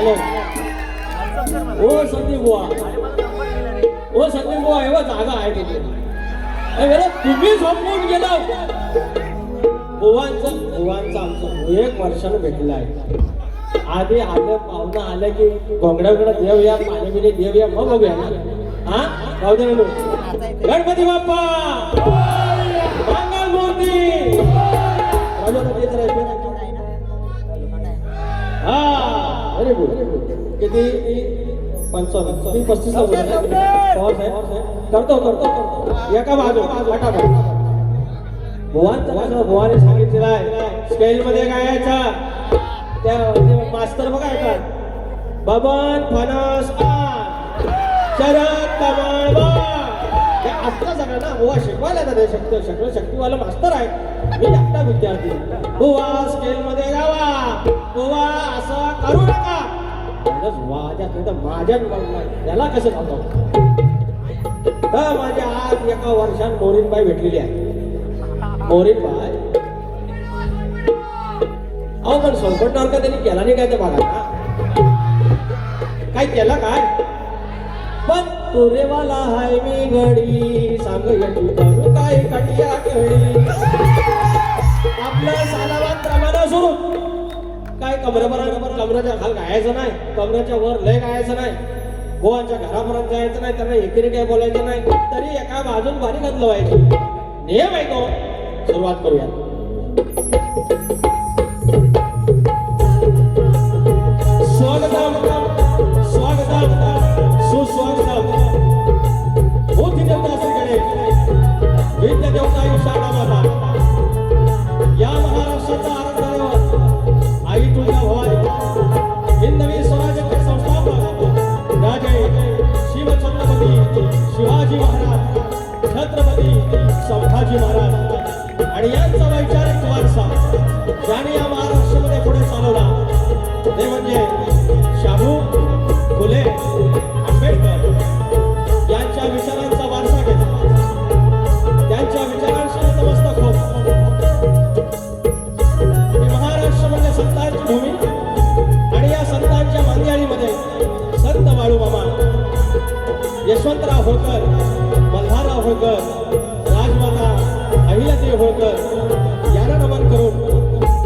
Hello ओ संदीप बुवा, ओ संदीप बुवा, एवढा जागा आहे तिथे. अरे तुम्ही झोपून गेला. बुवांचा आमचं 1 वर्षानं भेटलं आहे. आधी आलं पाहुणं आलं की घोंगड्याकडे देव या, पाणी बिणी देव या, मग बघूया ना. हा जाऊ दे ना. गणपती बाप्पा मंगल मूर्ती. हा व्हेरी गुड. किती 55 मी 35 करतो एका बाजू फटाफट. भुवाने सांगितलेलं आहे स्केल मध्ये गायचा. त्या मास्तर बघा का बबन फणस शरद कमळ असतं सगळं ना. बुवा शिकवायला जाते. शक्तीवाला मास्तर आहे. मी एकटा विद्यार्थी. बुवा स्केल मध्ये गावा. बुवा असं करू नका. माझ्या त्याला कसं सांगतो. तर माझ्या आज एका वर्षात मोरीनबाई भेटलेली आहे. मोरीनबाई अहो पण सोलपटणार का त्यांनी केला नाही काय ते बघा ना. काय केला काय पण तुरेवाला हाय मी घडी सांग याची करू काय कटिया घडी. आपलं सालावाद प्रमाणे सुरू काय कमऱ्याच्या खाल गायचं नाही. कमऱ्याच्या वर लय गायचं नाही. गोवांच्या घरापर्यंत जायचं नाही. त्यांना एकीने काय बोलायचं नाही. तरी एका बाजून बारी घातलं व्हायची नियम आहे तो. सुरुवात करूया. स्वागतम सुस्वागतम. मोठी देवता श्रीकडे विद्या देवता शाळा माता या महाराष्ट्राचा आराध्य आई तुळजा भवानी हिंदवी स्वराज्याचे संस्थापक राजे शिवछत्रपती शिवाजी महाराज छत्रपती संभाजी महाराज आणि यांचा वैचारिक वारसा ज्याने या महाराष्ट्रामध्ये पुढे चालवला ते म्हणजे शाहू फुले आंबेडकर यांच्या विचारांचा वारसा घेतला. त्यांच्या विचारांशी नतमस्तक होत महाराष्ट्र म्हणजे संतांची भूमी आणि या संतांच्या मांदियाळीमध्ये संत बाळूमामा यशवंतराव होळकर मल्हारराव होळकर राजमाता अहिल्यादेवी होळकर यांना नमन करून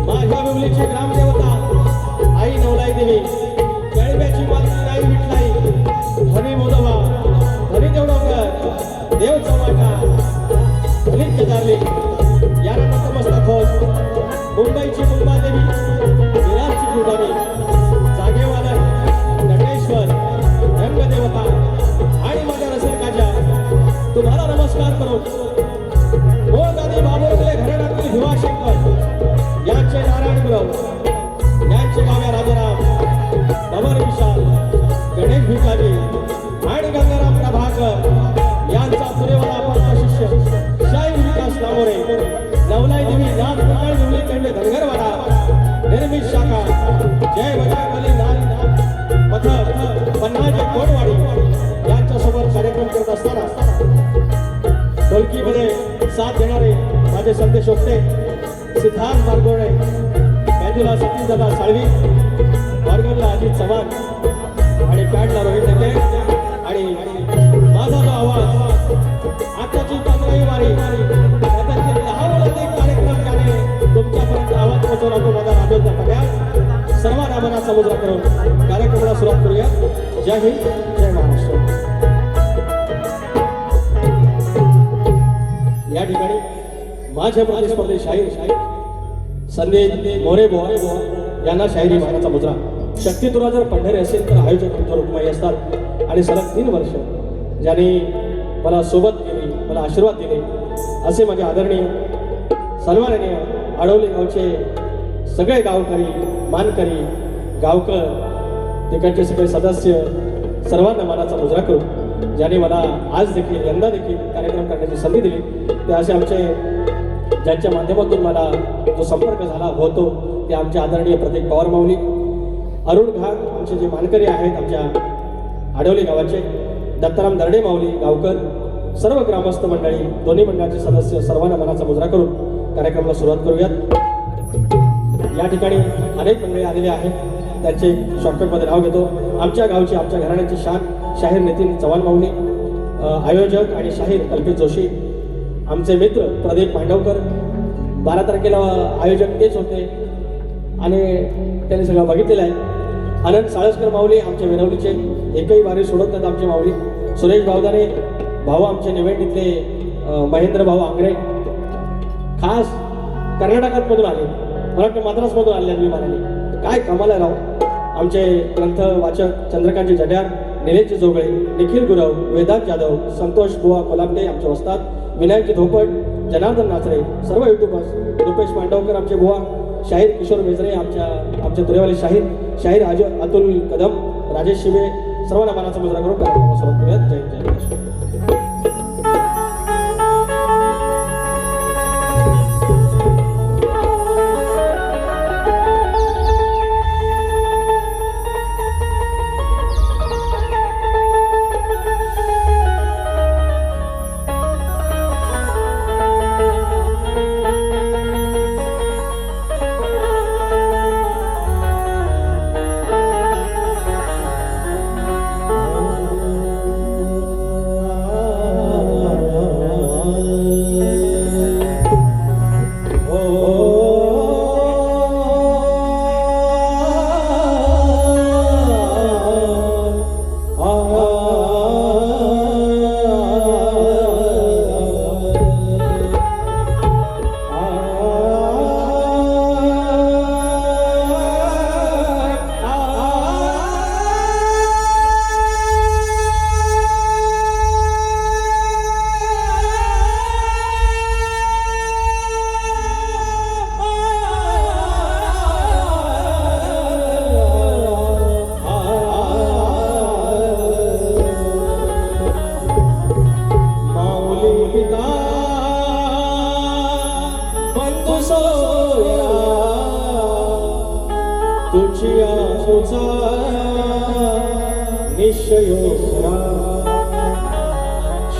माझ्या विवलीची ग्रामदेवता आई नवलाई देवी केळब्याची मालकी आई विठलाई धनी मोदवा धनी देवडकर देव चव्हाटा धनी केदारली यांना नतमस्तक होत मुंबईची मुंबादेवी विरारची कुर्बानी जागेवालन नटेश्वर रंगदेवता आणि माझ्या रसिकाच्या तुम्हाला नमस्कार करून मोळगादी बाबुरगले घराण्यातील भिवाशंकर यांचे नारायण गुरव यांचे गाव्या राजाराम अमर विशाल गणेश भिकाजी आणि गंगाराम प्रभाकर यांचा पुरेवाला अपंग शिष्य शाहीर विकास नामोरे नवलाई देवी नाथ प्रकाश देवली कंडे धनगरवाडा निर्मित शाखा जय बजरंगबली नाथ पथक पन्हाजे कोटवाडी यांच्यासोबत कार्यक्रम करत असताना ढोलकीमध्ये साथ देणारे माझे संदेश ओक्ते सिद्धार्थ मार्गोळे बाजूला सतीश दादा साळवी ऑर्गनला अजित चव्हाण आणि पॅडला रोहित ढगे आणि माझा जो आवाज आताची 15वी वारी त्याचे 10 कार्यक्रम त्याने तुमच्यापर्यंत आवाज पोहोचवला तो माझा राजोचा पगार. सर्वांना मनाचा मुजरा करून कार्यक्रमाला सुरुवात करूया. जय हिंद जय महाराष्ट्र. या ठिकाणी माझे प्रतिस्पर्धी शाहीर संदीप मोरे बुवा यांना शाहिरी मानाचा मुजरा. शक्ती तुला जर पंढरी असेल तर आयोजक तुमच्या रुक्माई असतात आणि सलग 3 वर्ष ज्यांनी मला सोबत केली मला आशीर्वाद दिले असे माझे आदरणीय सन्माननीय आडवली गावचे सगळे गावकरी मानकरी गावकर तिकडचे सगळे सदस्य सर्वांना मानाचा मुजरा करून ज्याने मला आज देखील यंदा देखील कार्यक्रम करण्याची संधी दिली ते असे आमचे ज्यांच्या माध्यमातून मला जो संपर्क झाला होतो ते आमचे आदरणीय प्रतीक पवार माऊली अरुण घाग आमचे जे मानकरी आहेत आमच्या आडवली गावाचे दत्ताराम दर्डे माऊली गावकर सर्व ग्रामस्थ मंडळी दोन्ही मंडळाचे सदस्य सर्वांना मनाचा मुजरा करून कार्यक्रमाला सुरुवात करूयात. या ठिकाणी अनेक मंडळी आलेले आहेत. त्यांचे शॉर्टकटमध्ये नाव घेतो. आमच्या गावची आमच्या घराण्याची शान शाहीर नितीन चव्हाण माऊली, आयोजक आणि शाहीर कल्पित जोशी, आमचे मित्र प्रदीप मांडवकर. 12 तारखेला आयोजक तेच होते आणि त्यांनी सगळं बघितलेलं आहे. अनंत साळसकर माऊली आमच्या वेनवलीचे, एकही वारी सोडत नाहीत आमचे माऊली. सुरेश भावदाने भाऊ आमचे निवेंडीतले, महेंद्र भाऊ आंग्रे खास कर्नाटकातमधून आले, मला वाटतं मद्रासमधून आले विमानाने. काय कमाल आहे राव. आमचे ग्रंथ वाचक चंद्रकांतजी जड्यार, निलेशजी जोगळे, निखिल गुरव, वेदांत जाधव, संतोष बुवा कोलामटे आमचे वस्ताद, विनायकजी धोपट, जनार्दन नाचरे, सर्व युट्यूबर्स, रुपेश मांडवकर आमचे बुवा, शाहीर किशोर मेजरे आमचे तुरेवाले शाहीर अतुल कदम, राजेश शिबे, सर्वांना मानाचा मुजरा करून कार्यक्रम सुरुवात करूयात. जय जय.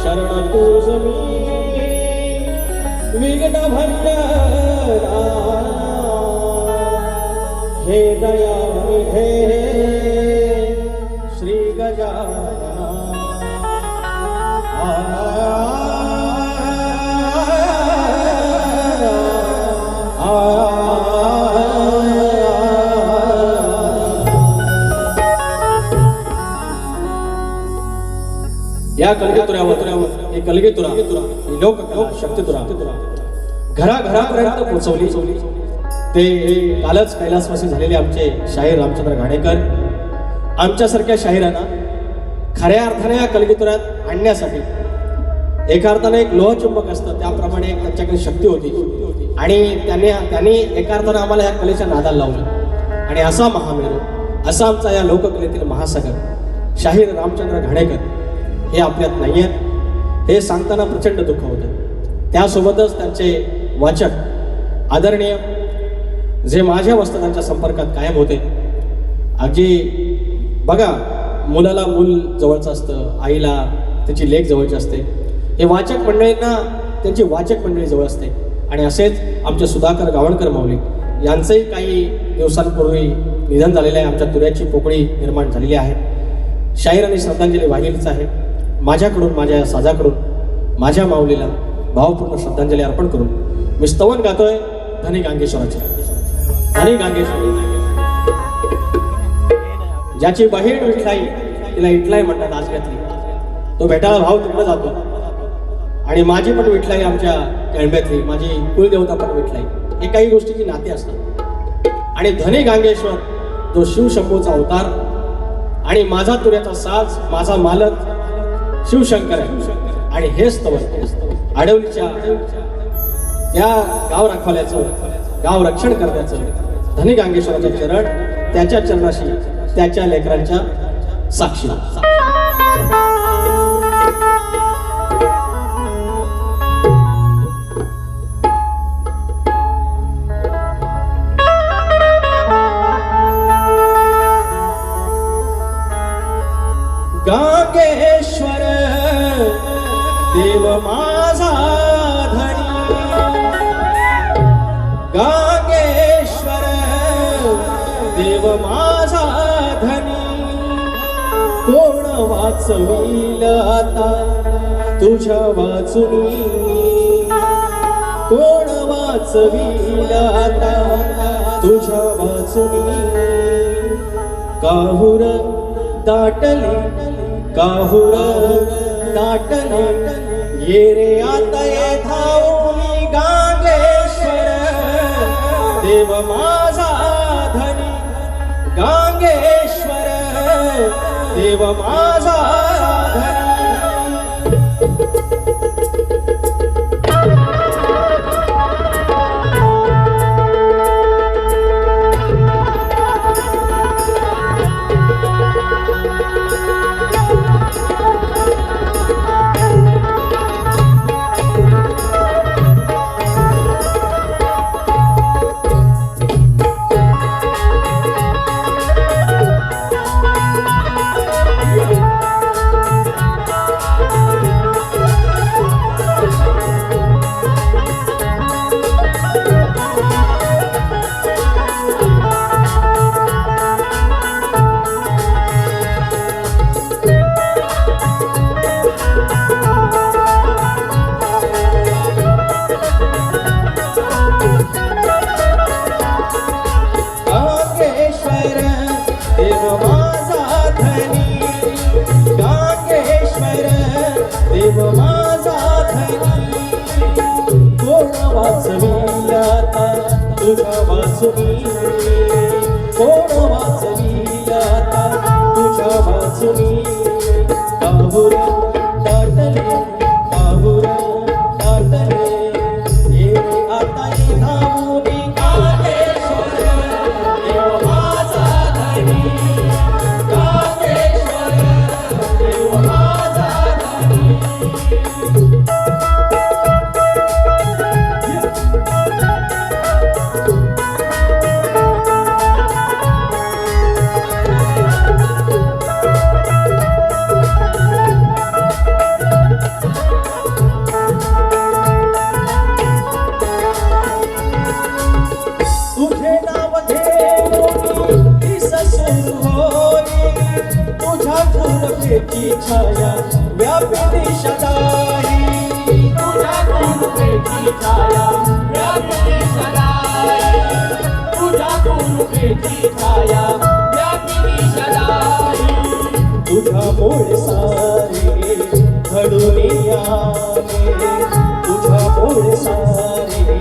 शरण तुझ विघ्न भंडरा हे दया हे श्री गजानना. या कलगीतुऱ्यावर ही कलगीतुरा ही लोककला शक्तितुरा घराघरापर्यंत पोहोचवली. ते कालच कैलासवासी झालेले आमचे शाहीर रामचंद्र घाणेकर आमच्यासारख्या शाहिरांना खऱ्या अर्थाने या कलगीतुऱ्यात आणण्यासाठी एका अर्थाने एक लोहचुंबक असतं त्याप्रमाणे एक त्यांच्याकडे शक्ती होती आणि त्यांनी एका अर्थाने आम्हाला या कलेच्या नादाला लावलं. आणि असा महामेरू, असा आमचा या लोककलेतील महासागर शाहीर रामचंद्र घाणेकर हे आपल्यात नाही आहेत हे सांगताना प्रचंड दुःख होतं. त्यासोबतच त्यांचे वाचक आदरणीय जे माझ्या वस्तादांच्या संपर्कात कायम होते. अगदी बघा, मुलाला मूल जवळचं असतं, आईला त्याची लेक जवळची असते. हे वाचक मंडळींना त्यांची वाचक मंडळी जवळ असते. आणि असेच आमचे सुधाकर गावणकर माऊली यांचंही काही दिवसांपूर्वी निधन झालेलं आहे. आमच्या तुऱ्याची पोकळी निर्माण झालेली आहे. शाहीरांनी श्रद्धांजली वाहिलीच आहे. माझ्याकडून, माझ्या साजाकडून माझ्या माऊलीला भावपूर्ण श्रद्धांजली अर्पण करून मी स्तवन गातोय धनी गांगेश्वराचे. धनी गांगेश्वर ज्याची बहीण विठलाई, तिला इटलाई म्हणतात आज घातली, तो भेटायला भाव तिकडे जातो. आणि माझी पण विठलाई आमच्या केळंब्यातली, माझी कुलदेवता पण विठलाई. हे काही गोष्टीची नाते असतात. आणि धनी गांगेश्वर जो शिवशंभूचा अवतार आणि माझा तुऱ्याचा साज, माझा मालक शिवशंकर आहे. आणि हेच स्तवन आडवलीच्या या गाव राखवाल्याचं, गाव रक्षण करण्याचं धनी गांगेश्वराचे चरण, त्याच्या चरणाशी त्याच्या लेकरांच्या साक्षी. गांगेश्वर देव माझा धनी, गांगेश्वर देव माझा वाचवील आता तुझ्या वाचुनी कोण वाचवील आता तुझ्या वाचुनी काहुर दाटले काहुर दाटले ये रे आता ये धावली गांगेश्वर देव माझा धनी गांगेश्वर देव माझा धनी देव माझा धनी कोण वाचवील आता तुझ्या वाचुनी कोण वाचवील आता तुझ्या वाचुनी काहुर दाटले काहुर दाटले ये आता ये धावुनी गांगेश्वर देव माझा धनी गांगेश्वर देव माझा तुझे नाव घेऊन दिससूर होई तुझ्या गुरुपेची छाया व्यापिनी सदाई तुझ्या गुरुपेची छाया व्यापिनी सदाई तुझ्या गुरुपेची छाया व्यापिनी सदाई तुझ्यामुळे सारे घडून आले तुझ्यामुळे सारे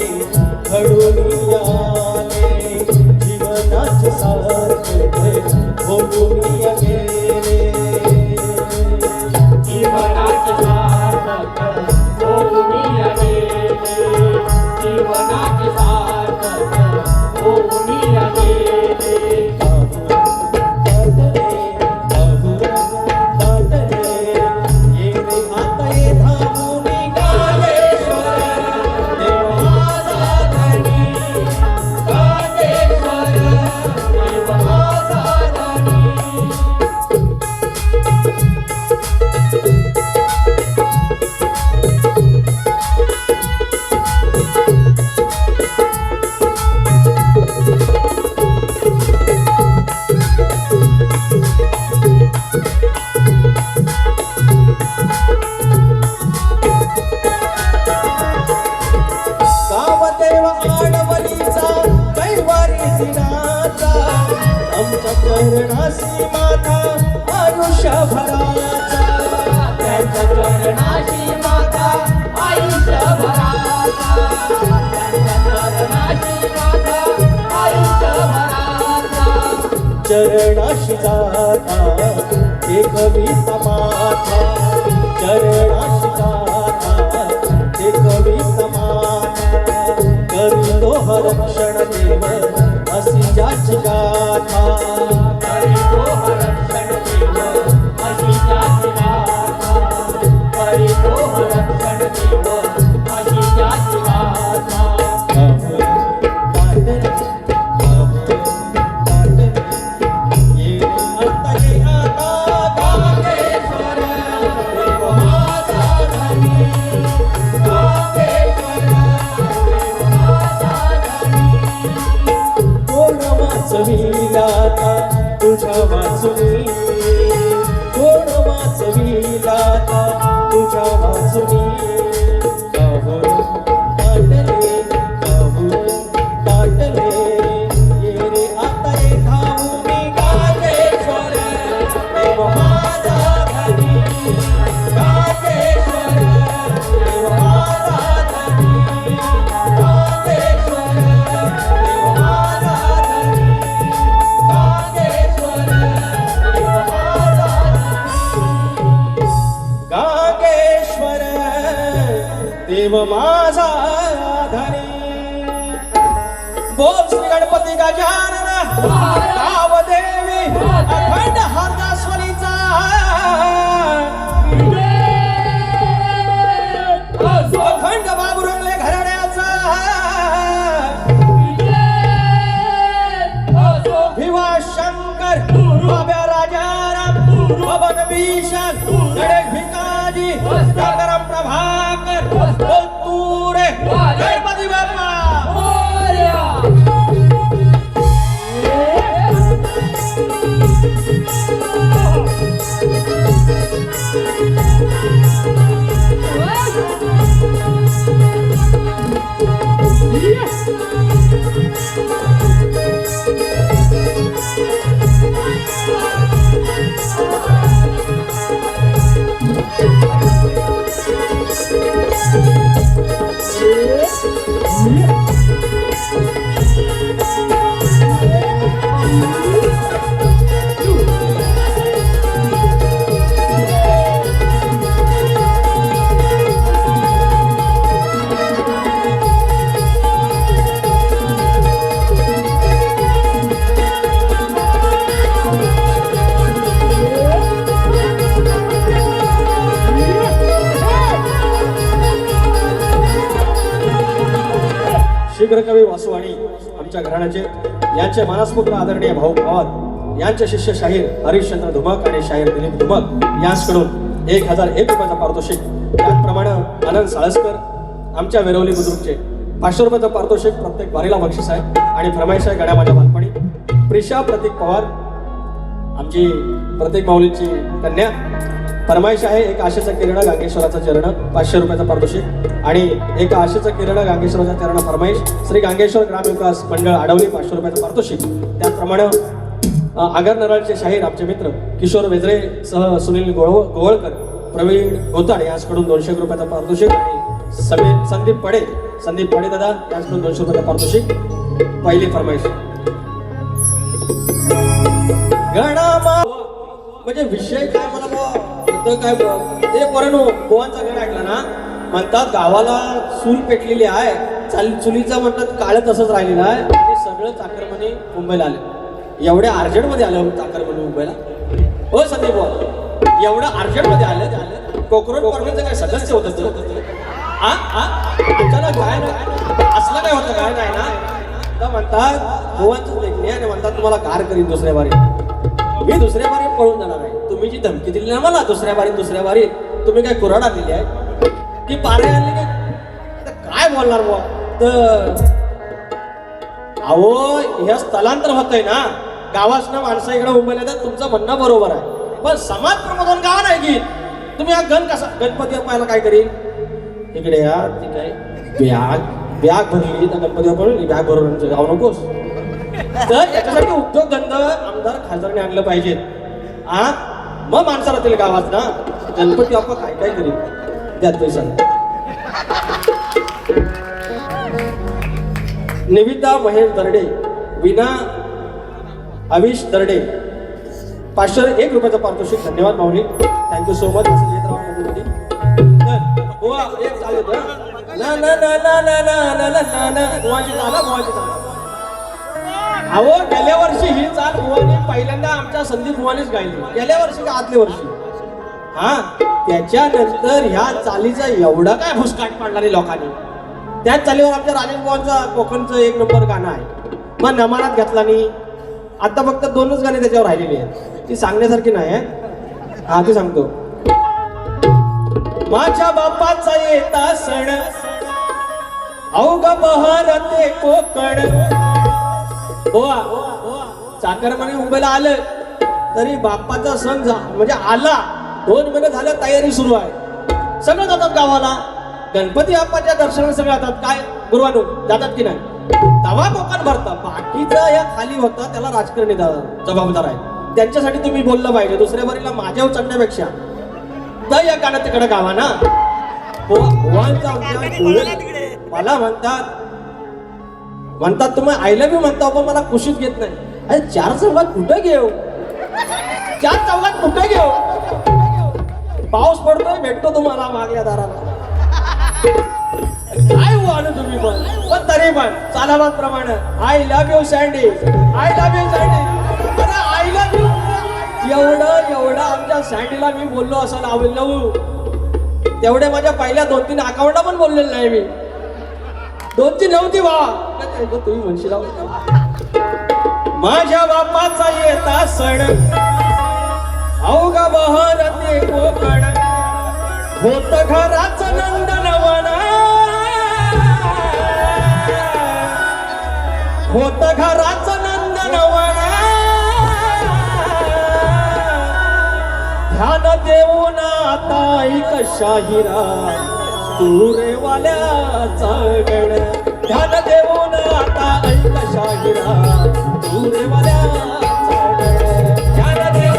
घडून आले जीवनाचे सारखे होऊन गेले जीवनाचे सार्थक होऊन गेले जीवनाचे सार्थक होऊन गेले आमच्या चरणाशी माता आयुष्यभराचा त्यांच्या चरणाशी माता आयुष्यभराचा त्यांच्या चरणाशी माता आयुष्यभराचा चरणाशी जाता ते कविता माता चरणाशी जाता ते कविता माता करतो हरक्षण देव अशी ज्याची गाथा करीतो हरक्षण देव अशी ज्याची गाथा करीतो हरक्षण देव अशी ज्याची गाथा वाचविला तुझ्या वाचुनी कोण वाचविला देव माझा धनी बोल श्री गणपती गजानन गाव देवी अखंड हरदास्वरीचा अखंड बाबुरंगले घराण्याचा भिवा शंकर बाब्या राजाराम पवन भीषण गणेश भिकाजी जागरम प्रभाकर बोलतुरे गणपती बाप्पा शीघ्र कवी वासुवाणी आमच्या घराण्याचे यांचे मानसपुत्र आदरणीय भाऊ पवार यांचे शिष्य शाहीर हरिश्चंद्र धुमक आणि शाहीर दिलीप धुमक यांच्याकडून 1001 रुपयाचा पारितोषिक, त्याचप्रमाणे आनंद साळसकर आमच्या वेरवली बुद्रुकचे 500 रुपयाचं पारितोषिक प्रत्येक बारीला बक्षीस आहे आणि फरमाईश आहे गड्या माझ्या बालपणी प्रिशा प्रतीक पवार आमची प्रत्येक माऊलीची कन्या फरमाईश आहे एक आशेचा किरण गांगेश्वराचा चरण 500 रुपयाचा पारितोषिक आणि एक आशेचा किरण गांगेश्वराचा चरण फरमाईश श्री गांगेश्वर ग्रामविकास मंडळ आडवली 500 रुपयाचं पारितोषिक, त्याचप्रमाणे आगर नराळचे शाहीर आमचे मित्र किशोर वेजरे सह सुनील गोवळकर प्रवीण गोताड यांच्याकडून 200 रुपयाचा पारितोषिक आणि संदीप पडे दादा यांच्याकडून 200 रुपयाचा पारितोषिक. पहिली फरमाईश गणामा म्हणजे विषय काय मला काय ते पोरांनो गोवांचा गाणं ऐकला ना म्हणतात गावाला चूल पेटलेली आहे चुलीचा म्हणतात काळ तसंच राहिलेलं आहे आणि सगळं चाकरमानी मुंबईला आले एवढ्या अर्जंटमध्ये आलं चाकरमानी मुंबईला हो संदीप भाऊ एवढं अर्जंटमध्ये आलं कोकरोड कॉर्नरचं काय सदस्य होतं तुमच्याला काय असलं काय होतं काय नाही ना तर म्हणतात गोवांचं लेखणी आणि म्हणतात तुम्हाला कार करीन दुसऱ्या बारी मी दुसऱ्या बारी पळून जाणार आहे तुम्ही जी धमकी दिली ना मला दुसऱ्या बारी तुम्ही काय कुऱ्हाड आणलेली आहे ती पारे आणली काय काय बोलणार बुवा तर अहो हे स्थलांतर होतंय ना गावासनं माणसं इकडे मुंबईला येतात तुमचं म्हणणं बरोबर आहे पण समाज प्रबोधन गाव नाही की तुम्ही हा गणपती बाप्पाला काय करील इकडे या ती काय बॅग भरली तर गणपती बाप्पा बॅग भरून जाऊ नकोस तर याच्यासाठी उद्योगधंदा आमदार खासदारांनी आणलं पाहिजे मग माणसं राहतील गावात ना गणपती बाप्पा काय काय करील त्यात पैसा निविता महेश दर्डे विना अविश दर्डे 501 रुपयाचा पारितोषिक धन्यवाद माऊली थँक्यू सो मच अहो गेल्या वर्षी ही चाल बुवानी पहिल्यांदा आमच्या संदीप बुवानीच गायली गेल्या वर्षी का आदल्या वर्षी त्याच्यानंतर ह्या चालीचा एवढा काय भुसकाट पाडणारे लोकांनी त्याच चालीवर आमच्या राजेश बुवांचा कोकणचं 1 नंबर गाणं आहे मग नमानात घेतला नाही आता फक्त 2च गाणी त्याच्यावर राहिलेली आहेत ती सांगण्यासारखी नाही आहे ती सांगतो माझ्या बापाचा येता सण अवघ बहर ते कोकण चाकरमानी मुंबईला आलं तरी बाप्पाचा सण म्हणजे आला 2 महिने झालं तयारी सुरू आहे सगळं जातात गावाला गणपती बाप्पाच्या दर्शनाला सगळं जातात काय गुरुवानो जातात की नाही तवा कोकण भरतं बाकीचं या खाली होतं त्याला राजकारणी जबाबदार आहे त्यांच्यासाठी तुम्ही बोललं पाहिजे दुसऱ्या बारीला माझ्यावर चढण्यापेक्षा तर या गाणं तिकडे गावा ना मला म्हणतात तुम्ही आय लव्ह यू म्हणता पण मला कुशीत घेत नाही अरे 4 चौघात कुठं घेऊ 4 चौघात कुठं घेऊ पाऊस पडतोय भेटतो तुम्हाला मागल्या दाराला आलो तुम्ही पण तरी पण चालाबाद प्रमाणे I love you sandy, I love you sandy, अरे आय लव्ह यू एवढं आमच्या सँडीला मी बोललो असं लावू तेवढे माझ्या पहिल्या 2-3 अकाउंटला पण बोललेलं नाही मी. 2-3 नव्हती बा तुम्ही म्हणशील माझ्या बापाचा येता सण अवघा बहर ते कोकण होत घराचं नंदनवन, होत घराचं नंदनवन, ध्यान देऊन आता ऐक शाहिरा तुरेवाल्याचा गण, ध्यान देऊन आता ऐक शाहिरा तुरेवाल्याचा गण, ध्यान देऊन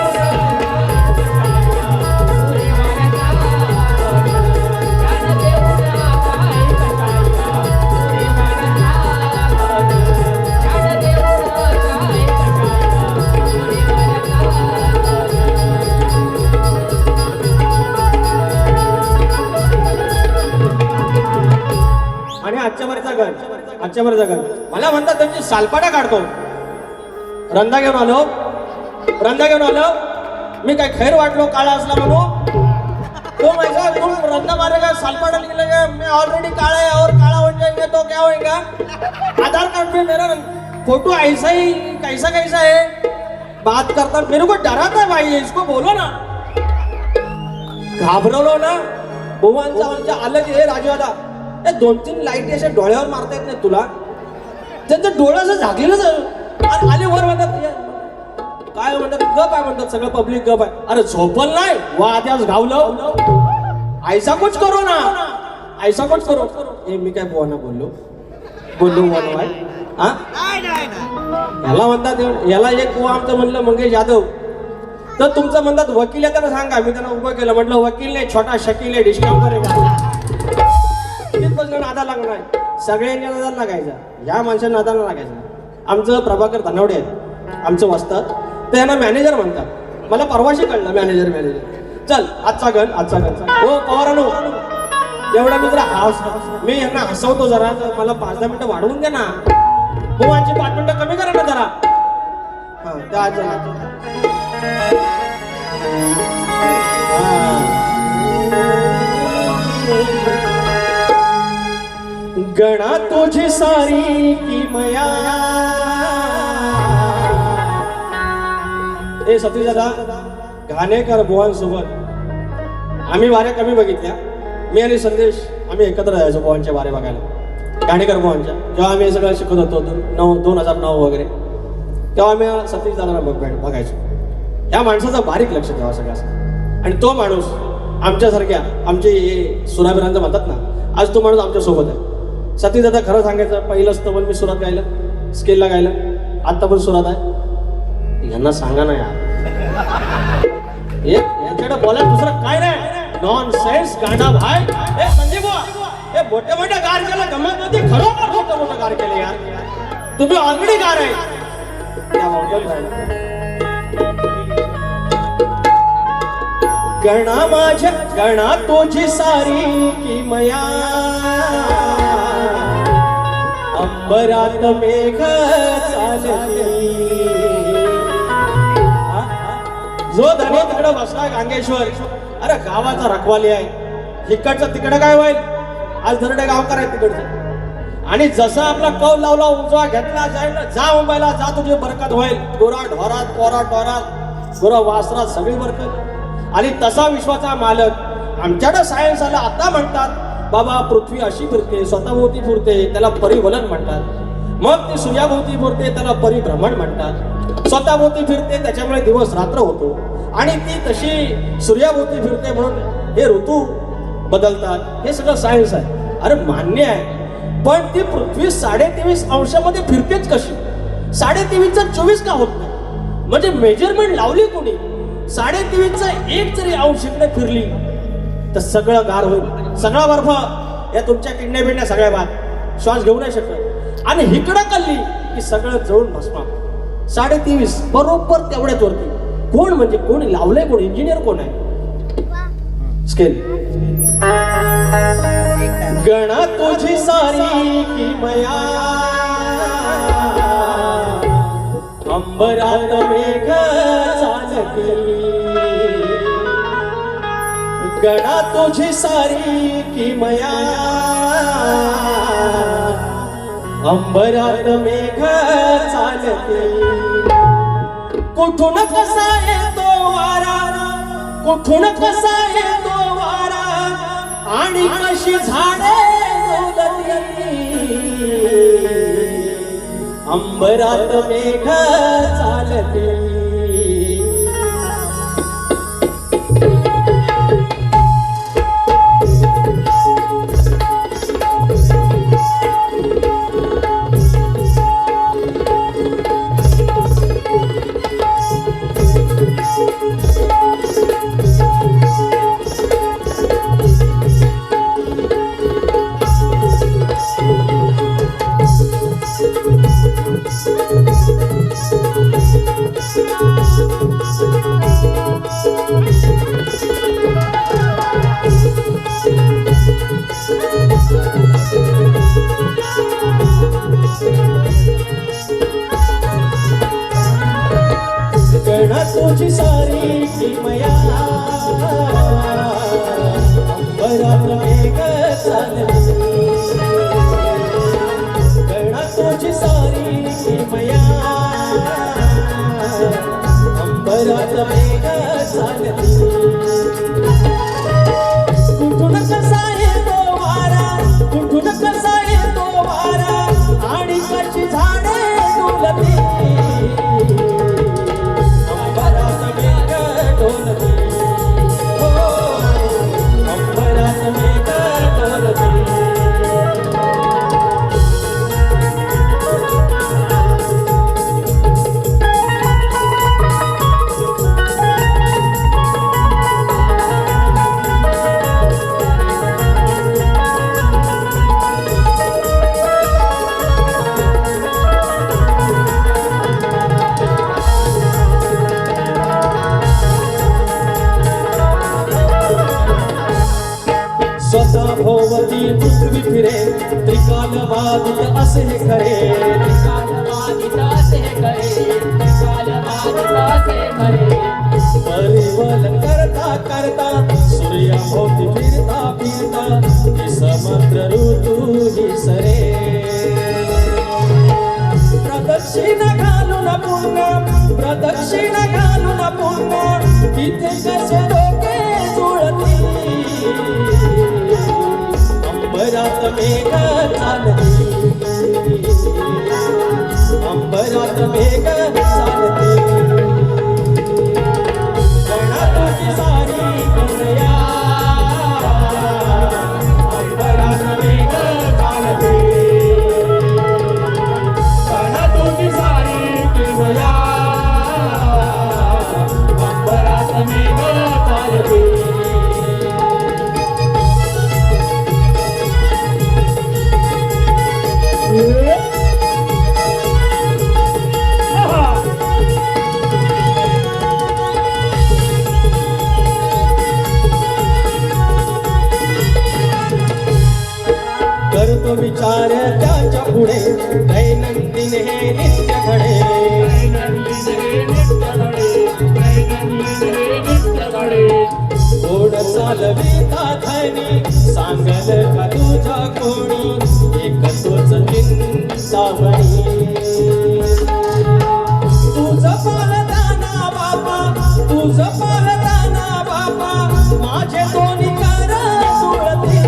आजच्या बरेचा गण मला म्हणतात त्यांची सालपाटा काढतो. रंदा घेऊन आलो मी काय खैर वाटलो काळा असला म्हणून तो माझा रंदा मारे का सालपाटा लिखले का मैं ऑलरेडी काला है और काला हो जाएंगे तो क्या होएगा. आधार कार्ड पे मेरा फोटो ऐसा ही कैसा है. बात करता मेरे को डराता है भाई, इसको बोलो ना. घाबरवलो ना भुवांचा आमच्या आलं की हे राजवादा 2-3 लाईटी अशा डोळ्यावर मारता येत नाही तुला. त्यांचं डोळं असं झाकलेलं आले वर म्हणतात काय म्हणतात गप आहे म्हणतात सगळं पब्लिक गप आहे. अरे झोपल नाही वा आद्यास घावलं ऐसा कुछ करो ना, ऐसा कुछ करो. हे मी काय बोललो बोललो हा याला म्हणतात याला एक बुवा आमचं म्हणलं मंगेश यादव तर तुमचं म्हणतात वकील आहे त्यांना सांगा. मी त्यांना उभं केलं म्हटलं वकील नाही छोटा शकील आहे डिस्काउंट करेगा. नादा लागणार सगळ्यांनी नादाला लागायचा, या माणसांना नादाला लागायचं. आमचं प्रभाकर धनवडे आहेत आमचं वाजतात तर यांना मॅनेजर म्हणतात. मला परवाशी कळलं मॅनेजर चल आजचा गण हो पवारानो एवढा मी जरा मी यांना हसवतो जरा मला 5-10 मिनिटं वाढवून द्या ना. हो आणखी 5 मिनिटं कमी करा ना जरा. हा त्या आज गणा तुझी सारी की मया. ए सतीश दादा घाणेकर बुवांसोबत आम्ही वाऱ्या कमी बघितल्या. मी आणि संदेश आम्ही एकत्र जायचो बुवांच्या वारे बघायला. घाणेकर बुवांच्या जेव्हा आम्ही हे सगळं शिकत होतो 2009 वगैरे तेव्हा आम्ही सतीश दादाला बघायचो. या माणसाचं बारीक लक्ष ठेवा सगळं. आणि तो माणूस आमच्यासारख्या आमचे सुराबिरांचं म्हणतात ना आज तो माणूस आमच्या सोबत आहे. सतीश दादा खरं सांगायचं पहिलं स्तवन मी सुरात गायलं स्केलला गायलं आत्ता पण सुरात आहे. यांना सांगा ना यार यांच्याकडे बोलायला दुसरं काय नाही नॉन सेन्स गाणा भाई. हे संदीप हे मोठ्या गार केलं गमत नव्हती खरोखर मोठं गार केलं यार. तुम्ही ऑलरेडी गार आहे. गणा माझ्या गणा तुझी सारी की मया अंबरात मेघ चालली. जो धनी तिकडं बसला गांगेश्वर अरे गावाचा रखवाली आहे. इकडचं तिकडं काय होईल आज धरडे गावकार आहे तिकडचं. आणि जसा आपला कौल लावला उजवा घेतला जाईल जा मुंबईला जा तुझी बरकत होईल. गोरा ढोरात कोरा टोरात गोरा वासरात सगळी बरकत. आणि तसा विश्वाचा मालक आमच्याकडे सायन्स आला आता म्हणतात बाबा पृथ्वी अशी फिरते स्वतःभोवती फिरते त्याला परिवलन म्हणतात. मग ती सूर्याभोवती फिरते त्याला परिभ्रमण म्हणतात. स्वतःभोवती फिरते त्याच्यामुळे दिवस रात्र होतो. आणि ती तशी सूर्याभोवती फिरते म्हणून हे ऋतू बदलतात. हे सगळं सायन्स आहे. अरे मान्य आहे पण ती पृथ्वी 23.5 अंशामध्ये फिरतेच कशी. 23.5चा 24 का होत नाही. म्हणजे मेजरमेंट लावली कोणी. 23.5चा 1 जरी अंश इकडे फिरली तर सगळं गार होईल. सगळा बर्फ या तुमच्या किडण्या बिडण्या सगळ्या बाद श्वास घेऊ नाही शकत. आणि हिकडं कल्ली की सगळं जळून भस्मा. 23.5 बरोबर तेवढ्याच वरती. कोण म्हणजे कोणी लावलंय कोण इंजिनियर कोण आहे स्केल गणा तुझी सारी किमया अंबरात मेघ चालती गणा तुझी सारी किमया अंबरात मेघ चालते कुठून कसा येतो वारा कुठून कसा येतो वारा आणि कशी झाडे डोलती अंबरात मेघ चालते गणा तुझी सारी किमया अंबरात मेघ चालती गणा तुझी सारी किमया अंबरात मेघ चालती कुठून कसा येतो वारा कुठून कसा येतो वारा आणि कशी झाडे डोलती अंबरात मेघ डोलती हो अंबरात मेघ डोलती स्वतः भोवती पृथ्वी फिरे त्रिकालवादित असे हे खरे कालवादित असे खरे कालवादित असे खरे परिवलन करता करता सूर्याभोवती फिरता फिरता ही समुद्र ऋतू ही सरे प्रदक्षिणा घालून पुन्हा तिथे कसे डोके जुळती अंबरात मेघ चालती अंबरात मेघ चालती गणा तुझी सारी किमया अंबरात मेघ चालती गणा तुझी सारी किमया अंबरात मेघ चालती करतो विचार त्याच्या पुढे दैनंदिन हे नित्य घडे गोड चालविता धनी सांगल का तुझ्या कोणी एक तोच चिंतामणी तुझं पालदाना बापा माझे दोन्ही कर जुळते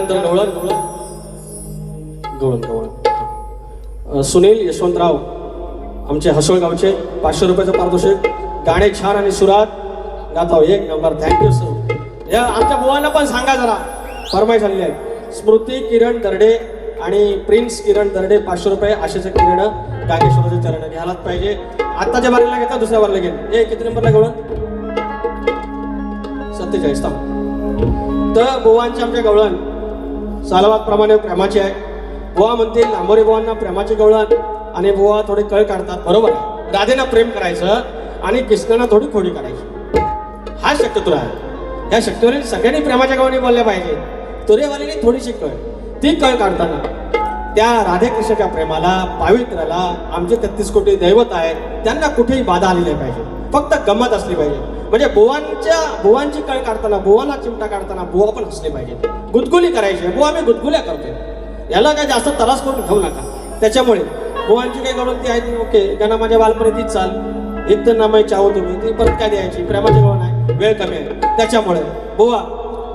त्यानंतर गवळण सुनील यशवंतराव आमचे हसोळगावचे 500 रुपयाचं पारितोषिक. गाणे छान आणि सुरात गाता एक नंबर. Thank you sir. या आमच्या बुवांना पण सांगा जरा, फरमाईश झालेली आहे. स्मृती किरण दर्डे आणि प्रिन्स किरण दर्डे 500 रुपये. आशेचं किरण गांगेश्वराचे चरण घ्यायलाच पाहिजे. आत्ताच्या बारीला घेता दुसऱ्या बारीला घेईल. किती नंबरला गवळण 47. तर बुवांची आमच्या गवळण सालवात प्रमाणे प्रेमाची आहे. बुवा म्हणतील लांबोरे बुवांना प्रेमाची गवळण आणि बुवा थोडे कळ काढतात. बरोबर आहे. राधेना प्रेम करायचं आणि कृष्णाला थोडी खोडी काढायची. हा शक्यतो आहे. या शक्यतोने सगळ्यांनी प्रेमाच्या गवळणी बोलल्या पाहिजे. तुरेवालीने थोडीशी कळ, ती कळ काढताना त्या राधेकृष्णाच्या प्रेमाला, पावित्र्याला आमचे 33 कोटी दैवत आहेत, त्यांना कुठेही बाधा आली नाही पाहिजे. फक्त गंमत असली पाहिजे. म्हणजे बुवांची कळ काढताना, बुवाला चिमटा काढताना बुवा पण हसले पाहिजे. गुदगुली करायची. बुवा आम्ही गुदगुल्या करतोय. याला काय जास्त त्रास करून घेऊ नका. त्याच्यामुळे बुवांची काही गवळण ती आहे ओके. त्यांना माझ्या बालपणी तीच चाल इथं नामाई चाहो तुम्ही ती परत काय द्यायची. प्रेमाची गवळण आहे, वेळ कमी आहे. त्याच्यामुळे बुवा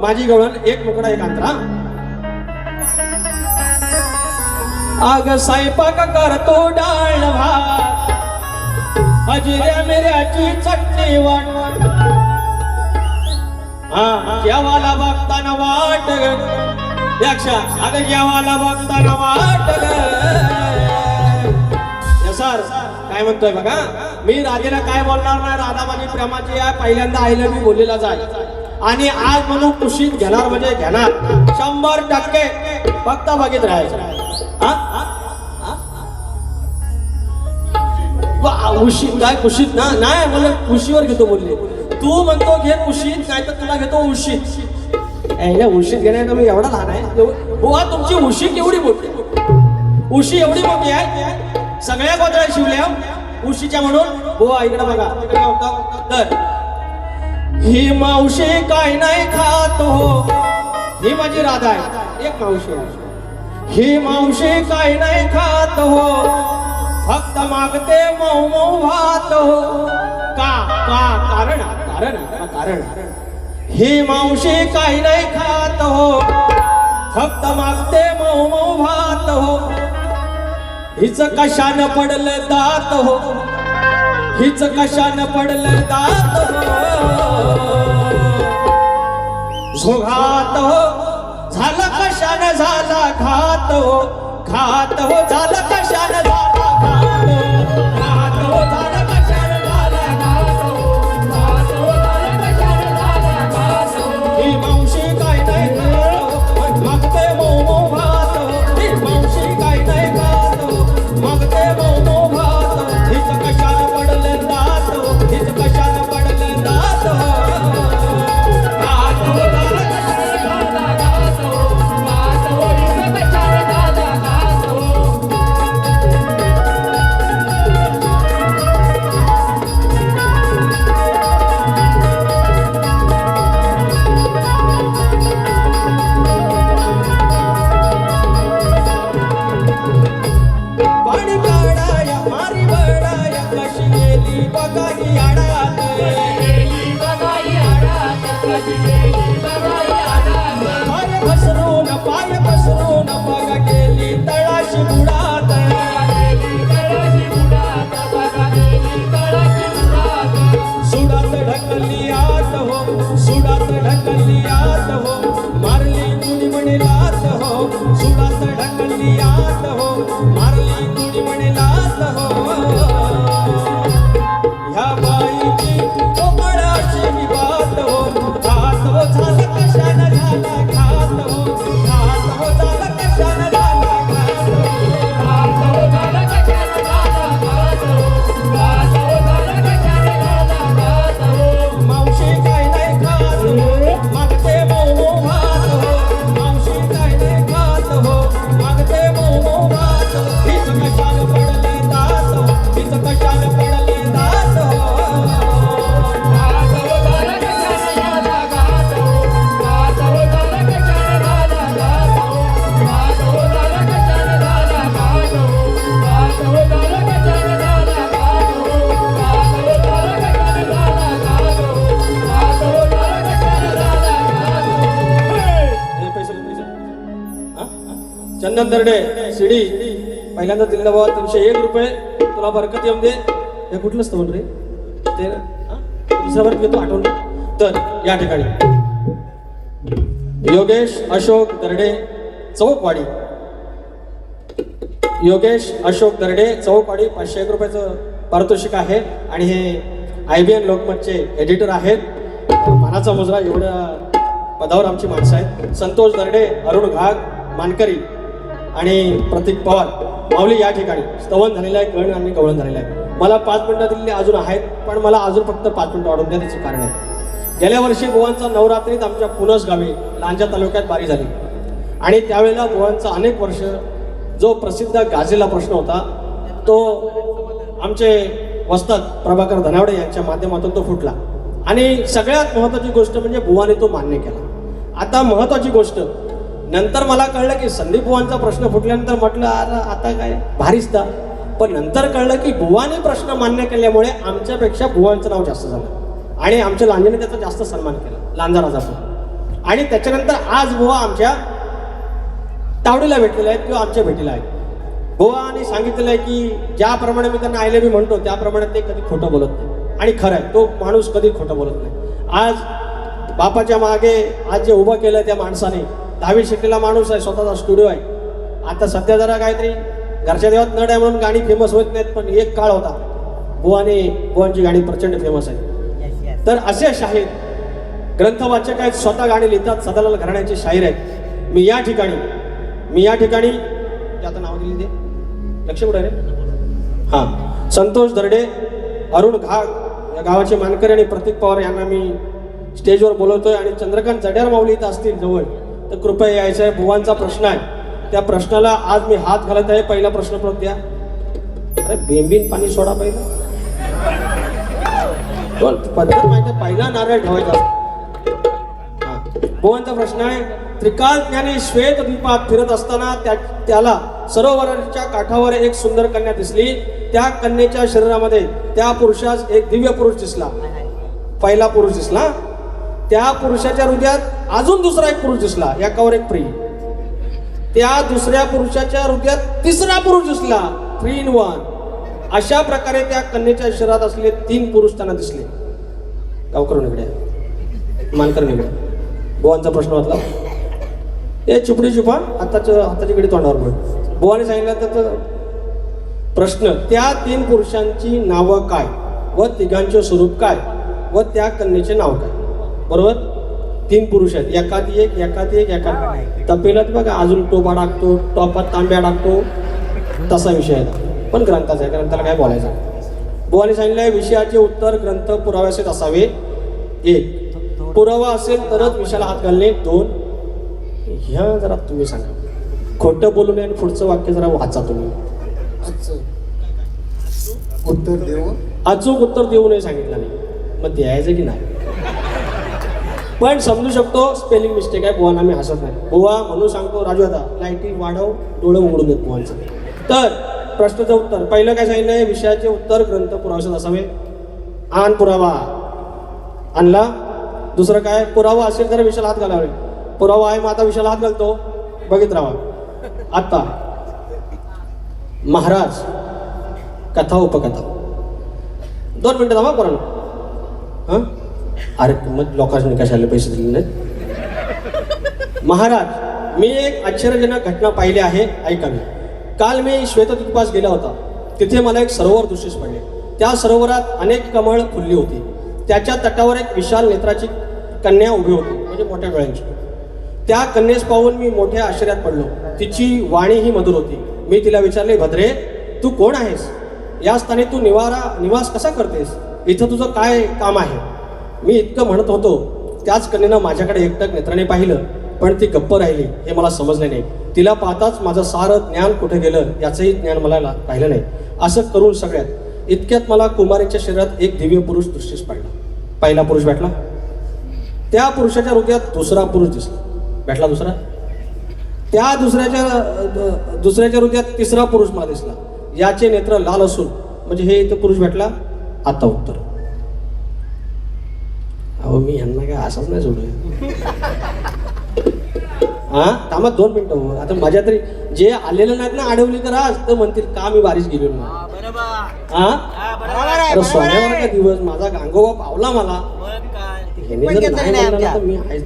माझी गवळण एक मुकडा एक अंतरा. आग स्वयंपाक करतो डाळ भात, हजिऱ्या मिऱ्याची चटणी वाट. हा जेवाला बघताना वाट यक्षा. अगं जेवाला बघताना वाट सर काय म्हणतोय बघा. मी राधेला काय बोलणार नाही. राधा माझी प्रेमाची आहे. पहिल्यांदा आईला मी बोललेला जाय आणि आज म्हणून कुशीत घेणार म्हणजे घेणार 100%. फक्त बघित राहायचं. उशीत काय कुशीत ना नाही मला कुशीवर घेतो बोलले. तू म्हणतो घे कुशीत, नाही तर तुला घेतो उशीत. उशीत घेण्याचा मी एवढा लहान आहे. बुवा तुमची उशी केवढी मोठी. उशी एवढी मोठी आहे, सगळ्या गोदळ्या शिवल्या उशीच्या म्हणून. बुवा इकडे बघा. इकडे होता तर ही मावशी काय नाही खात हो. ही माझी राधा आहे. एक मावशी आहे. ही मावशी काय नाही खात हो, फक्त मागते मऊ मऊ भात हो. का का कारण कारण कारण. ही मावशी काही नाही खात हो, फक्त मागते मऊ मऊ भात हो. हिच कशानं पडलं दात हो, हिच कशानं पडलं दात हो. झोघात हो झाला कशानं झाला घात हो. घात हो झाला कशानं झाला घात हो. घात हो झाला कशानं झाला घात हो. घात हो झाला कशानं झाला घात हो. ही मावशी काय नाही खात हो, मागते मऊ मऊ भात हो. ही मावशी काय नाही खात हो, मागते मऊ मऊ भात हो. हिच कशानं पडलं दात हो, हिच कशानं पडलं दात हो. घात हो झाला कशानं झाला घात हो. घात हो हिच कशानं झाला घात हो. पाणी काढाया मारी बडाया कशी गेली बघाई आडात. पाय घसरून बघा गेली तळाशी बुडात. सुडात ढकलली आत हो, सुडात ढकलली आत हो. मारली तुडी म्हणे लात हो, सुडात ढकलली आत हो. मारली तुडी म्हणे लात हो. ह्या बाईची कोमळाची मी बात हो. घात हो झालं कशानं झाला घात हो. घात हो झालं कशानं झाला घात हो. घात हो झालं कशानं झाला घात हो. घात हो झालं कशानं झाला घात हो. मावशी काय नाही खात हो, मागते मऊ मऊ भात हो. मावशी काय नाही खात हो, मागते मऊ मऊ भात हो. हिच कशानं पडलं दात चंदन दर्डे शिडी पहिल्यांदा दिलेला बाबा 301 रुपये. तुला बरकत येऊन दे. हे कुठलं स्तवन रे ते ना? हा? दुसरा वर्ग घेतो आठवण. तर या ठिकाणी योगेश अशोक दर्डे चौकवाडी. योगेश अशोक दर्डे चौकवाडी 501 रुपयाचं पारितोषिक आहे. आणि हे IBN लोकमतचे एडिटर आहेत. मानाचा मुजरा एवढ्या पदावर आमची माणसं आहेत. संतोष दर्डे, अरुण घाग, मानकरी आणि प्रतीक पवार माऊली या ठिकाणी स्तवन झालेलं आहे, गण आणि गवळण झालेलं आहे. मला 5 मिनिटं दिलेली अजून आहेत, पण मला अजून फक्त 5 मिनिटं वाढवून द्या. त्याचे कारण आहे, गेल्या वर्षी बुवांचा नवरात्रीत आमच्या पुनस गावी लांजा तालुक्यात बारी झाली आणि त्यावेळेला बुवांचा अनेक वर्ष जो प्रसिद्ध गाजेला प्रश्न होता तो आमचे वस्ताद प्रभाकर धनावडे यांच्या माध्यमातून तो फुटला. आणि सगळ्यात महत्त्वाची गोष्ट म्हणजे बुवाने तो मान्य केला. आता महत्त्वाची गोष्ट नंतर मला कळलं की संदीप बुवांचा प्रश्न फुटल्यानंतर म्हटलं आता काय भारीच दा. पण नंतर कळलं की बुवाने प्रश्न मान्य केल्यामुळे आमच्यापेक्षा बुवांचं नाव जास्त झालं आणि आमच्या लांजेने त्याचा जास्त सन्मान केला, लांजा राजापूर. आणि त्याच्यानंतर आज बुवा आमच्या तावडीला भेटलेले आहेत किंवा आमच्या भेटीला आहेत. बुवाने सांगितलेलं आहे की ज्याप्रमाणे मी त्यांना आय लव्ह यू म्हणतो त्याप्रमाणे ते कधी खोटं बोलत नाही. आणि खरं आहे, तो माणूस कधी खोटं बोलत नाही. आज बापाच्या मागे आज जे उभं केलं त्या माणसाने 10वी शिकलेला माणूस आहे, स्वतःचा स्टुडिओ आहे. आता सध्या जरा काहीतरी घरच्या देवात नड आहे म्हणून गाणी फेमस होत नाहीत, पण एक काळ होता बुवांची गाणी प्रचंड फेमस आहे. तर असे शाहीर ग्रंथवाचक आहेत, स्वतः गाणी लिहितात, सदालाल घराण्याचे शाहीर आहेत. मी या ठिकाणी आता नाव दिली ते लक्ष कुठे रे? हां, संतोष दर्डे, अरुण घाग या गावाचे मानकरी आणि प्रतीक पवार यांना मी स्टेजवर बोलवतोय. आणि चंद्रकांत जड्यार माऊली इथं असतील जवळ तर कृपया यायचं आहे. बुवांचा प्रश्न आहे, त्या प्रश्नाला आज मी हात घालत आहे. पहिला प्रश्न परत द्या. अरे बेंबीन पाणी सोडा पहिला. पद्धत माहिती, पहिला नारळ ठेवायचा. हा, बुवांचा प्रश्न आहे. त्रिकाल ज्ञानी श्वेत द्वीपात फिरत असताना त्याला सरोवराच्या काठावर एक सुंदर कन्या दिसली. त्या कन्येच्या शरीरामध्ये त्या पुरुषास एक दिव्य पुरुष दिसला. पहिला पुरुष दिसला, त्या पुरुषाच्या हृदयात अजून दुसरा एक पुरुष दिसला, एकावर एक प्रिय. त्या दुसऱ्या पुरुषाच्या हृदयात तिसरा पुरुष दिसला, 3 in 1. अशा प्रकारे त्या कन्येच्या शरीरात असलेले 3 पुरुष त्यांना दिसले. गावकरून इकडे, मानकर निकडे. बुवांचा प्रश्न वाचला. हे चुपडी चुपा हाताची कडे तोंडावर पड. बुवाने सांगितलं तर प्रश्न, त्या 3 पुरुषांची नावं काय व तिघांचे स्वरूप काय व त्या कन्येचे नाव काय? बरोबर, 3 पुरुष आहेत, एकादी एक. तपेलात बघा अजून टोपा टाकतो, टोपात तांब्या टाकतो, तसा विषय आहे. पण ग्रंथाचा आहे, ग्रंथाला काय बोलायचं. बुवाने सांगितलंय विषयाचे उत्तर ग्रंथ पुराव्यासहित असावे. 1, पुरावा असेल तरच विषयाला हात घालणे. 2, ह्या जरा तुम्ही सांगा, खोटं बोलू नये आणि पुढचं वाक्य जरा वाचा तुम्ही. उत्तर देऊ, अचूक उत्तर देऊ नये सांगितलं नाही, मग द्यायचं की नाही. पण समजू शकतो स्पेलिंग मिस्टेक आहे. बुवांना मी हसत नाही. बुवा म्हणून सांगतो, राजू आता लाईटी वाढव, डोळं उघडून देत बुवांचं. तर प्रश्नाचं उत्तर पहिलं काय सांगितलंय, विषयाचे उत्तर ग्रंथ पुराव्यासहित असावे. आण पुरावा आणला. दुसरं काय, पुरावा असेल तर विषयाला हात घालावे. पुरावा आहे, मग आता विषयाला हात घालतो, बघित राहा. आता महाराज कथा उपकथा 2 मिनिटं थांबा पोरांनो. हां, अरे मग लोकांनी कशाला पैसे दिले नाहीत. महाराज, मी एक आश्चर्यजनक घटना पाहिली आहे, ऐकावी. काल मी श्वेतद्वीपास गेला होता. तिथे मला एक सरोवर दृश्यस पडले. त्या सरोवरात अनेक कमळ फुलली होती. त्याच्या तटावर एक विशाल नेत्राची कन्या उभी होती, म्हणजे मोठ्या डोळ्यांची. त्या कन्येस पाहून मी मोठ्या आश्चर्यात पडलो. तिची वाणीही मधुर होती. मी तिला विचारले, भद्रे तू कोण आहेस? या स्थानी तू निवास कसा करतेस? इथं तुझं काय काम आहे? मी इतकं म्हणत होतो, त्याच कन्येनं माझ्याकडे एकटक नेत्राने पाहिलं, पण ती गप्प राहिली. हे मला समजले नाही. तिला पाहताच माझं सारं ज्ञान कुठे गेलं याचंही ज्ञान मला राहिलं नाही. असं करून सगळ्यात इतक्यात मला कुमारीच्या शरीरात एक दिव्य पुरुष दृष्टीस पडला. पहिला पुरुष भेटला, त्या पुरुषाच्या हृदयात दुसरा पुरुष दिसला. भेटला दुसरा, त्या दुसऱ्याच्या हृदयात तिसरा पुरुष मला दिसला. याचे नेत्र लाल असून, म्हणजे हे इथं पुरुष भेटला. आता उत्तर. अहो मी ह्यांना काय असंच नाही सोडूया. हा थांबा 2 मिनिटं. आता माझ्या तरी जे आलेले नाहीत ना आडवलीकर आज तर म्हणतील का मी बारीच गेलो नाही. हा अरे सोन्यावर का दिवस माझा गांगोबा पावला मला. ह्याने जर नाही म्हणलं ना तर मी आहेच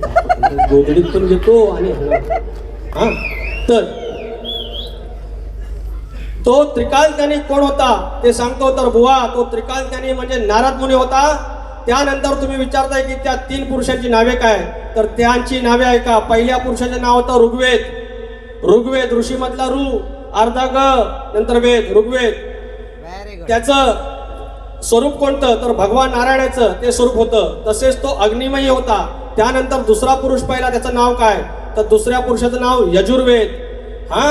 गोधडीत पण घेतो आणि हा. तर तो त्रिकालज्ञानी कोण होता ते सांगतो. तर बुवा तो त्रिकालज्ञानी म्हणजे नारद मुनी होता. त्यानंतर तुम्ही विचारताय की त्या 3 पुरुषांची नावे काय, तर त्यांची नावे ऐका. पहिल्या पुरुषाचे नाव होतं ऋग्वेद. ऋग्वेद ऋषी मधला ऋ अर्धा ग नंतर वेद ऋग्वेद. त्याचं स्वरूप कोणतं तर भगवान नारायणाचं ते स्वरूप होतं. तसेच तो अग्निमयी होता. त्यानंतर दुसरा पुरुष पाहिला त्याचं नाव काय तर दुसऱ्या पुरुषाचं नाव यजुर्वेद. हा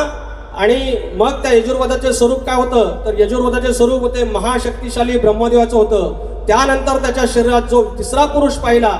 आणि मग त्या यजुर्वेदाचे स्वरूप काय होतं तर यजुर्वेदाचे स्वरूप होते महाशक्तिशाली ब्रह्मदेवाचं होतं. त्यानंतर त्याच्या शरीरात जो तिसरा पुरुष पाहिला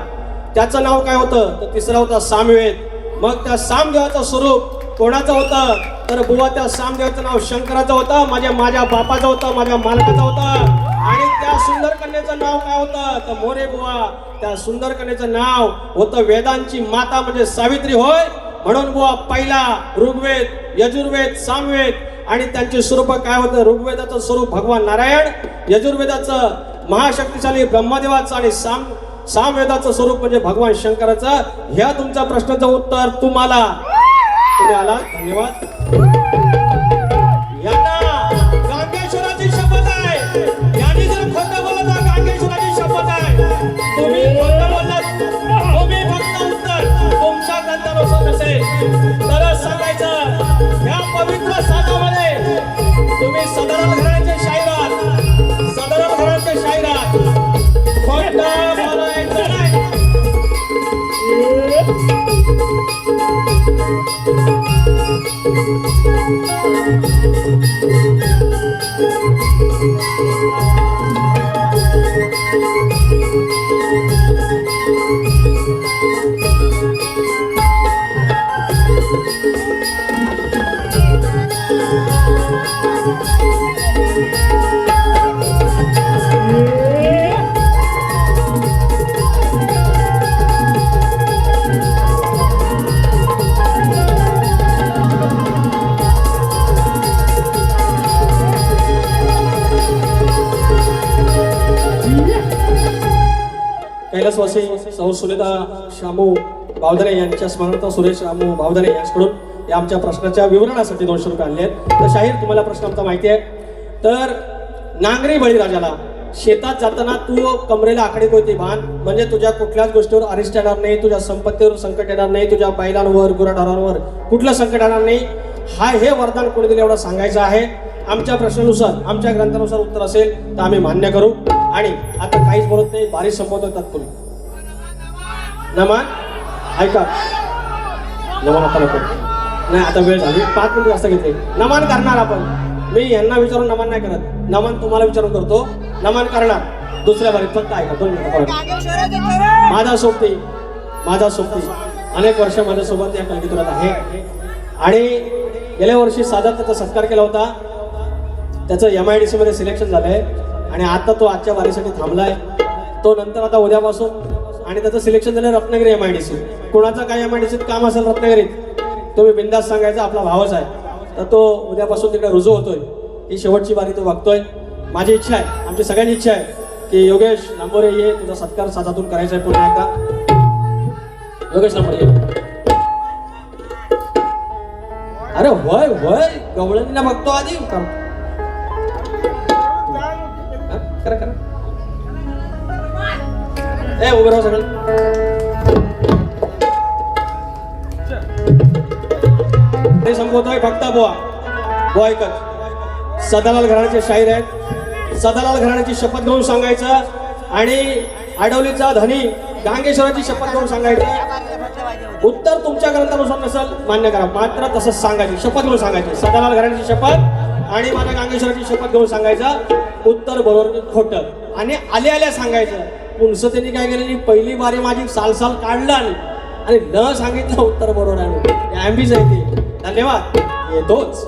त्याचं नाव काय होतं तर तिसरा होता सामवेद. मग त्या सामदेवाचं स्वरूप कोणाचं होतं तर बुवा त्या सामदेवाचं नाव शंकराचं होतं. माझ्या बापाचं होतं, माझ्या मालकाचं होतं. आणि त्या सुंदर कन्येचं नाव काय होतं तर मोरे बुवा त्या सुंदर कन्येचं नाव होतं वेदांची माता म्हणजे सावित्री होय. म्हणून बुवा पहिला ऋग्वेद, यजुर्वेद, सामवेद आणि त्यांचे स्वरूप काय होतं. ऋग्वेदाचं स्वरूप भगवान नारायण, यजुर्वेदाचं महाशक्तिशाली ब्रह्मदेवाचं आणि सामवेदाचं स्वरूप म्हणजे भगवान शंकराचं. ह्या तुमच्या प्रश्नाचं उत्तर तुम्हाला तुम्ही आला. धन्यवाद. यांना गांगेश्वराची शपथ आहे. यांनी जर खोटं बोलत तर गांगेश्वराची शपथ आहे. तुम्ही खोटं बोललात तुम्ही फक्त उत्तर तुमच्या ग्रंथानुसार नसेल तरच सांगायचं. या पवित्र साधामध्ये तुम्ही सदरल घराण्याचे शाहीर आहात. सदरल घराण्याचे शाहीर आहात. खोटं बोलायचं नाही. कैलासवासी सौ सुनीता शामू बावधने यांच्या स्मरणार्थ सुरेश रामू बावधने यांच्याकडून या आमच्या प्रश्नाच्या विवरणासाठी 200 रुपये आणले आहेत. तर शाहीर तुम्हाला प्रश्न आमचा माहिती आहे. तर नांगरी बळीराजाला शेतात जाताना तू कमरेला आखडी कोयती बांध म्हणजे तुझ्या कुठल्याच गोष्टीवर अरिष्ट येणार नाही, तुझ्या संपत्तीवर संकट येणार नाही, तुझ्या बैलांवर गुराढोरांवर कुठलं संकट येणार नाही. हे वरदान कोणी दिलं एवढं सांगायचं आहे. आमच्या प्रश्नानुसार आमच्या ग्रंथानुसार उत्तर असेल तर आम्ही मान्य करू. आणि आता काहीच बोलत नाही, बारीक संपवतो तात्पुरी. नमन ऐका, नमन आता नको नाही, आता वेळ झाली. 5 मिनिट जास्त घेतले. नमन करणार आपण. मी यांना विचारून नमन नाही करत, नमन तुम्हाला विचारून करतो. नमन करणार दुसऱ्या बारीत. फक्त ऐका 2 मिनिट. माझा सोबती अनेक वर्ष माझ्यासोबत या कलगीतुरात आहे. आणि गेल्या वर्षी साधारण त्याचा सत्कार केला होता. त्याचं MIDC मध्ये सिलेक्शन झालंय आणि आता तो आजच्या वारीसाठी थांबलाय. तो नंतर आता उद्यापासून आणि त्याचं सिलेक्शन झालं रत्नागिरी MIDC. कोणाचं काय MIDCत काम असेल रत्नागिरीत तुम्ही बिंदास सांगायचा, आपला भावच आहे. तर तो उद्यापासून तिकडे रुजू होतोय. ही शेवटची वारी तो बघतोय. माझी इच्छा आहे, आमची सगळ्यांची इच्छा आहे की योगेश लांबोरे ये, तुझा सत्कार साजातून करायचा आहे पुन्हा एकदा. योगेश लांबोरे ये. अरे होय होय गवळणीला बघतो आधी. करा करा. ए उभे राहा सगळे. ते संबोधतोय फक्त बुवा ऐकत. सदालाल घराण्याचे शाहीर आहेत. सदालाल घराण्याची शपथ घेऊन सांगायचं आणि आडवलीचा धनी गांगेश्वराची शपथ घेऊन सांगायचं. उत्तर तुमच्या ग्रंथानुसार नसेल मान्य करा, मात्र तसंच सांगायची. शपथ घेऊन सांगायची. सदालाल घराण्याची शपथ आणि माझ्या गांगेश्वराची शपथ घेऊन सांगायचं. उत्तर बरोबर खोटं आणि आल्या सांगायचं. पुनस त्यांनी काय केलं, पहिली बारी माझी साल काढलं आणि न सांगितलं उत्तर बरोबर आहे. ॲम्बीज आहे ते. धन्यवाद. येतोच.